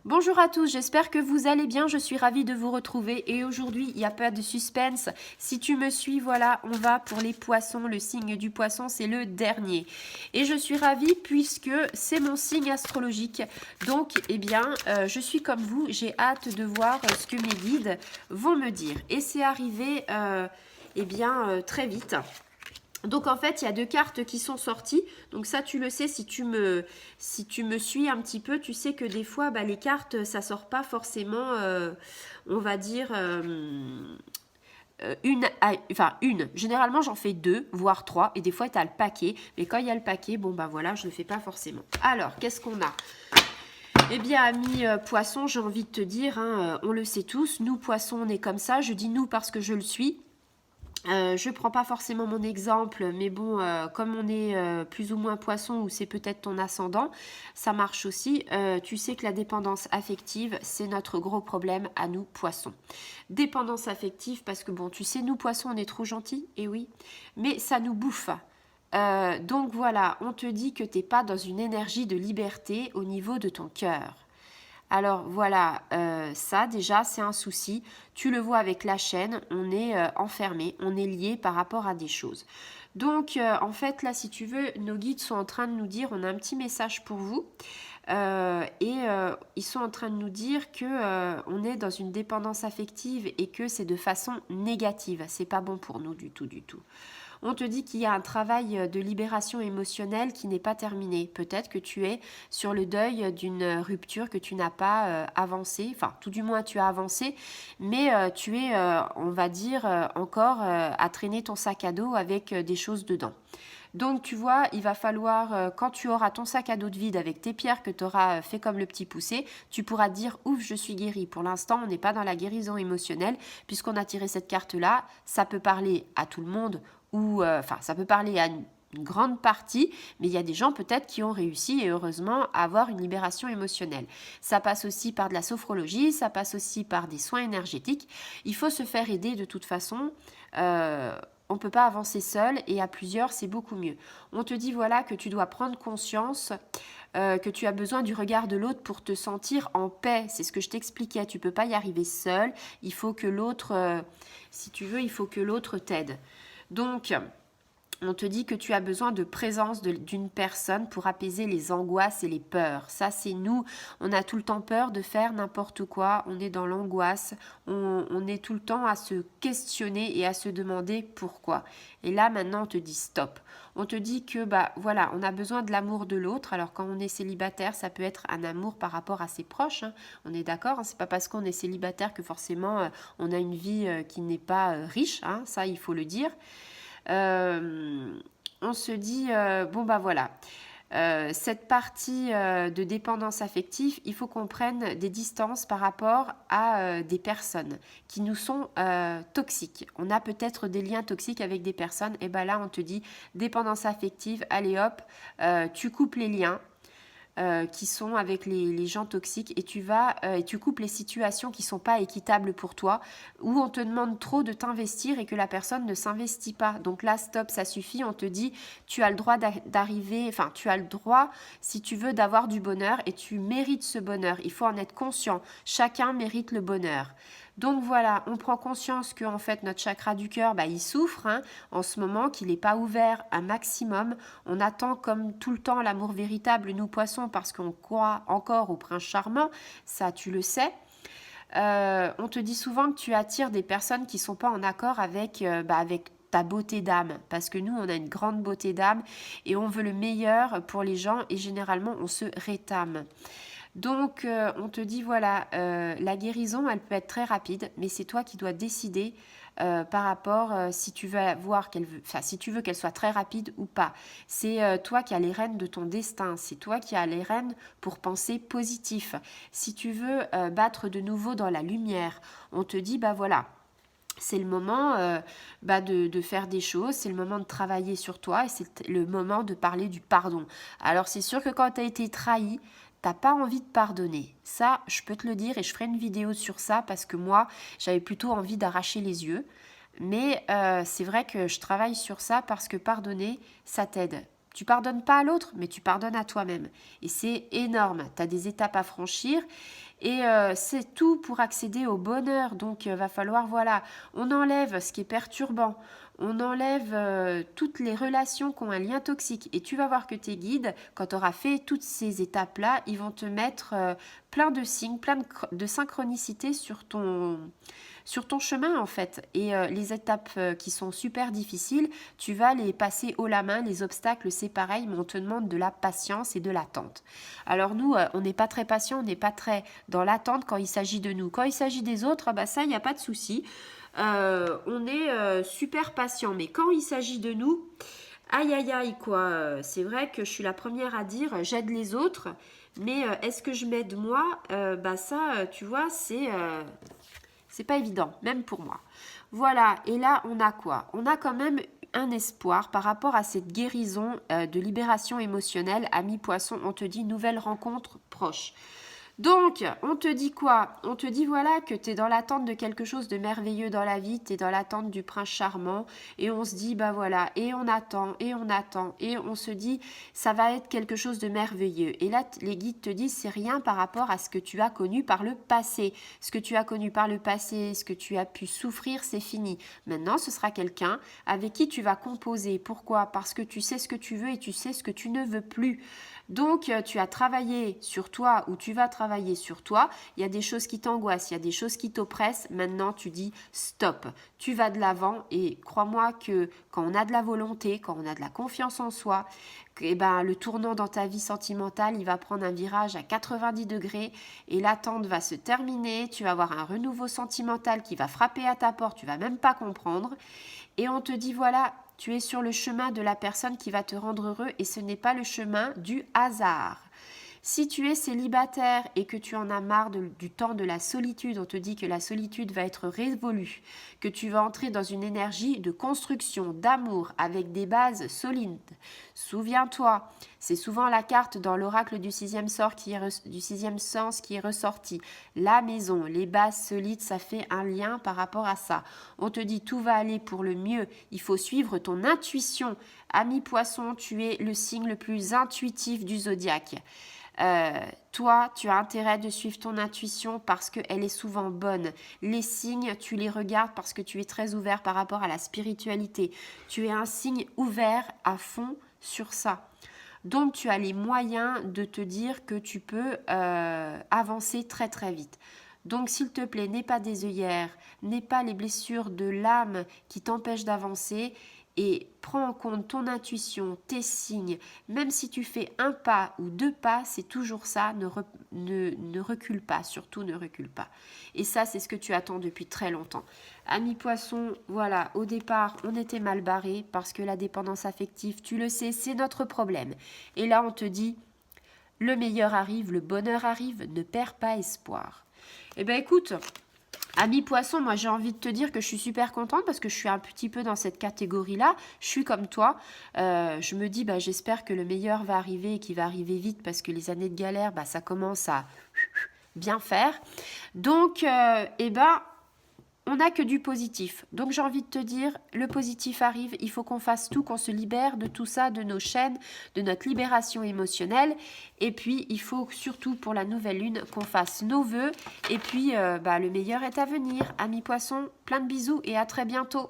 Bonjour à tous, j'espère que vous allez bien, je suis ravie de vous retrouver et aujourd'hui il n'y a pas de suspense. Si tu me suis, voilà, on va pour les poissons, le signe du poisson c'est le dernier. Et je suis ravie puisque c'est mon signe astrologique. Donc, eh bien, je suis comme vous, j'ai hâte de voir ce que mes guides vont me dire. Et c'est arrivé, très vite. Donc en fait, il y a deux cartes qui sont sorties. Donc ça, tu le sais, si tu me suis un petit peu, tu sais que des fois, les cartes, ça sort pas forcément, on va dire, une. Généralement, j'en fais deux, voire trois. Et des fois, tu as le paquet. Mais quand il y a le paquet, bon, voilà, je ne le fais pas forcément. Alors, qu'est-ce qu'on a? Eh bien, amis poissons, j'ai envie de te dire, on le sait tous, nous poissons, on est comme ça. Je dis nous parce que je le suis. Je prends pas forcément mon exemple, mais bon, comme on est plus ou moins poisson ou c'est peut-être ton ascendant, ça marche aussi. Tu sais que la dépendance affective, c'est notre gros problème à nous poissons. Dépendance affective parce que bon, tu sais, nous poissons, on est trop gentils, et oui, mais ça nous bouffe. Donc voilà, on te dit que t'es pas dans une énergie de liberté au niveau de ton cœur. Alors voilà, ça déjà c'est un souci. Tu le vois avec la chaîne, on est enfermé, on est lié par rapport à des choses. Donc en fait là si tu veux, nos guides sont en train de nous dire, on a un petit message pour vous. Ils sont en train de nous dire que on est dans une dépendance affective et que c'est de façon négative. C'est pas bon pour nous du tout, du tout. On te dit qu'il y a un travail de libération émotionnelle qui n'est pas terminé. Peut-être que tu es sur le deuil d'une rupture que tu n'as pas avancé, enfin tout du moins tu as avancé, mais tu es, on va dire, encore à traîner ton sac à dos avec des choses dedans. Donc tu vois, il va falloir, quand tu auras ton sac à dos de vide avec tes pierres que tu auras fait comme le petit poussé, tu pourras dire ouf, je suis guérie. Pour l'instant, on n'est pas dans la guérison émotionnelle puisqu'on a tiré cette carte-là. Ça peut parler à tout le monde ou ça peut parler à une grande partie, mais il y a des gens peut-être qui ont réussi et heureusement à avoir une libération émotionnelle. Ça passe aussi par de la sophrologie, ça passe aussi par des soins énergétiques. Il faut se faire aider de toute façon. On ne peut pas avancer seul et à plusieurs, c'est beaucoup mieux. On te dit voilà que tu dois prendre conscience que tu as besoin du regard de l'autre pour te sentir en paix. C'est ce que je t'expliquais. Tu ne peux pas y arriver seul. Il faut que l'autre, si tu veux, il faut que l'autre t'aide. Donc, on te dit que tu as besoin de présence d'une personne pour apaiser les angoisses et les peurs. Ça, c'est nous. On a tout le temps peur de faire n'importe quoi. On est dans l'angoisse. On est tout le temps à se questionner et à se demander pourquoi. Et là, maintenant, on te dit stop. On te dit que, voilà, on a besoin de l'amour de l'autre. Alors, quand on est célibataire, ça peut être un amour par rapport à ses proches. On est d'accord. C'est pas parce qu'on est célibataire que forcément, on a une vie qui n'est pas riche. Ça, il faut le dire. On se dit, voilà, cette partie de dépendance affective, il faut qu'on prenne des distances par rapport à des personnes qui nous sont toxiques. On a peut-être des liens toxiques avec des personnes, et bien là on te dit dépendance affective, allez hop, tu coupes les liens. Qui sont avec les gens toxiques et tu coupes les situations qui sont pas équitables pour toi, où on te demande trop de t'investir et que la personne ne s'investit pas. Donc là, stop, ça suffit. On te dit, tu as le droit d'arriver, enfin, tu as le droit, si tu veux, d'avoir du bonheur et tu mérites ce bonheur. Il faut en être conscient. Chacun mérite le bonheur. Donc voilà, on prend conscience que en fait notre chakra du cœur, il souffre en ce moment, qu'il n'est pas ouvert un maximum. On attend comme tout le temps l'amour véritable, nous poissons, parce qu'on croit encore au prince charmant, ça tu le sais. On te dit souvent que tu attires des personnes qui ne sont pas en accord avec ta beauté d'âme, parce que nous on a une grande beauté d'âme et on veut le meilleur pour les gens et généralement on se rétame. Donc, on te dit, voilà, la guérison, elle peut être très rapide, mais c'est toi qui dois décider par rapport si tu veux si tu veux qu'elle soit très rapide ou pas. C'est toi qui as les rênes de ton destin. C'est toi qui as les rênes pour penser positif. Si tu veux battre de nouveau dans la lumière, on te dit, voilà. C'est le moment de faire des choses, c'est le moment de travailler sur toi et c'est le moment de parler du pardon. Alors c'est sûr que quand tu as été trahi, t'as pas envie de pardonner. Ça, je peux te le dire et je ferai une vidéo sur ça parce que moi, j'avais plutôt envie d'arracher les yeux. Mais c'est vrai que je travaille sur ça parce que pardonner, ça t'aide. Tu pardonnes pas à l'autre, mais tu pardonnes à toi-même. Et c'est énorme. Tu as des étapes à franchir. Et c'est tout pour accéder au bonheur. Donc, va falloir, voilà, on enlève ce qui est perturbant. On enlève toutes les relations qui ont un lien toxique. Et tu vas voir que tes guides, quand tu auras fait toutes ces étapes-là, ils vont te mettre plein de signes, plein de synchronicité sur ton chemin en fait. Et les étapes qui sont super difficiles, tu vas les passer haut la main. Les obstacles, c'est pareil, mais on te demande de la patience et de l'attente. Alors nous, on n'est pas très patient, on n'est pas très dans l'attente quand il s'agit de nous. Quand il s'agit des autres, bah ça, il n'y a pas de souci. On est super patient. Mais quand il s'agit de nous, aïe aïe aïe quoi. C'est vrai que je suis la première à dire j'aide les autres. Mais est-ce que je m'aide moi? Bah ça, tu vois, c'est pas évident, même pour moi. Voilà, et là, on a quoi? On a quand même un espoir par rapport à cette guérison de libération émotionnelle. Ami Poisson, on te dit nouvelle rencontre proche. Donc, on te dit quoi? On te dit voilà que tu es dans l'attente de quelque chose de merveilleux dans la vie, tu es dans l'attente du prince charmant et on se dit bah voilà, et on attend et on attend et on se dit ça va être quelque chose de merveilleux. Et là, les guides te disent c'est rien par rapport à ce que tu as connu par le passé. Ce que tu as connu par le passé, ce que tu as pu souffrir, c'est fini. Maintenant, ce sera quelqu'un avec qui tu vas composer. Pourquoi? Parce que tu sais ce que tu veux et tu sais ce que tu ne veux plus. Donc, tu as travaillé sur toi ou tu vas travailler sur toi. Il y a des choses qui t'angoissent, il y a des choses qui t'oppressent. Maintenant, tu dis stop. Tu vas de l'avant et crois-moi que quand on a de la volonté, quand on a de la confiance en soi, eh ben, le tournant dans ta vie sentimentale, il va prendre un virage à 90 degrés et l'attente va se terminer. Tu vas avoir un renouveau sentimental qui va frapper à ta porte. Tu vas même pas comprendre. Et on te dit voilà, tu es sur le chemin de la personne qui va te rendre heureux et ce n'est pas le chemin du hasard. Si tu es célibataire et que tu en as marre du temps de la solitude, on te dit que la solitude va être révolue, que tu vas entrer dans une énergie de construction, d'amour, avec des bases solides. Souviens-toi, c'est souvent la carte dans l'oracle du sixième sens qui est ressortie. La maison, les bases solides, ça fait un lien par rapport à ça. On te dit tout va aller pour le mieux, il faut suivre ton intuition. Ami Poisson, tu es le signe le plus intuitif du zodiaque. Toi, tu as intérêt de suivre ton intuition parce qu'elle est souvent bonne. Les signes, tu les regardes parce que tu es très ouvert par rapport à la spiritualité. Tu es un signe ouvert à fond sur ça. Donc, tu as les moyens de te dire que tu peux avancer très très vite. Donc, s'il te plaît, n'aie pas des œillères, n'aie pas les blessures de l'âme qui t'empêchent d'avancer. Et prends en compte ton intuition, tes signes. Même si tu fais un pas ou deux pas, c'est toujours ça. Ne recule pas, surtout ne recule pas. Et ça, c'est ce que tu attends depuis très longtemps. Ami Poisson, voilà, au départ, on était mal barré parce que la dépendance affective, tu le sais, c'est notre problème. Et là, on te dit, le meilleur arrive, le bonheur arrive, ne perds pas espoir. Eh bien, écoute... Ami Poisson, moi j'ai envie de te dire que je suis super contente parce que je suis un petit peu dans cette catégorie-là. Je suis comme toi. Je me dis, j'espère que le meilleur va arriver et qu'il va arriver vite parce que les années de galère, ça commence à bien faire. Donc, on n'a que du positif. Donc j'ai envie de te dire, le positif arrive, il faut qu'on fasse tout, qu'on se libère de tout ça, de nos chaînes, de notre libération émotionnelle. Et puis il faut surtout pour la nouvelle lune qu'on fasse nos vœux. Et puis le meilleur est à venir. Amis poissons, plein de bisous et à très bientôt.